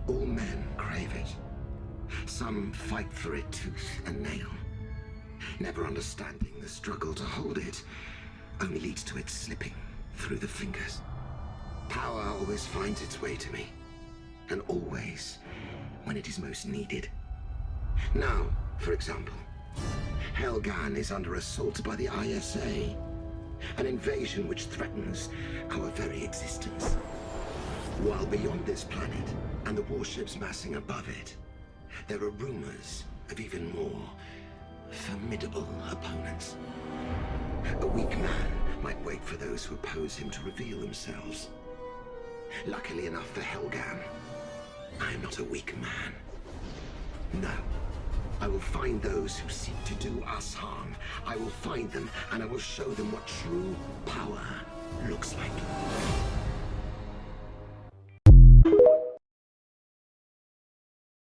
All men crave it. Some fight for it tooth and nail, never understanding the struggle to hold it only leads to it slipping through the fingers. Power always finds its way to me, and always when it is most needed. Now, for example, Helghan is under assault by the ISA, an invasion which threatens our very existence. While beyond this planet, and the warships massing above it, there are rumors of even more formidable opponents. A weak man might wait for those who oppose him to reveal themselves. Luckily enough for Helghan, I am not a weak man. No. I will find those who seek to do us harm. I will find them, and I will show them what true power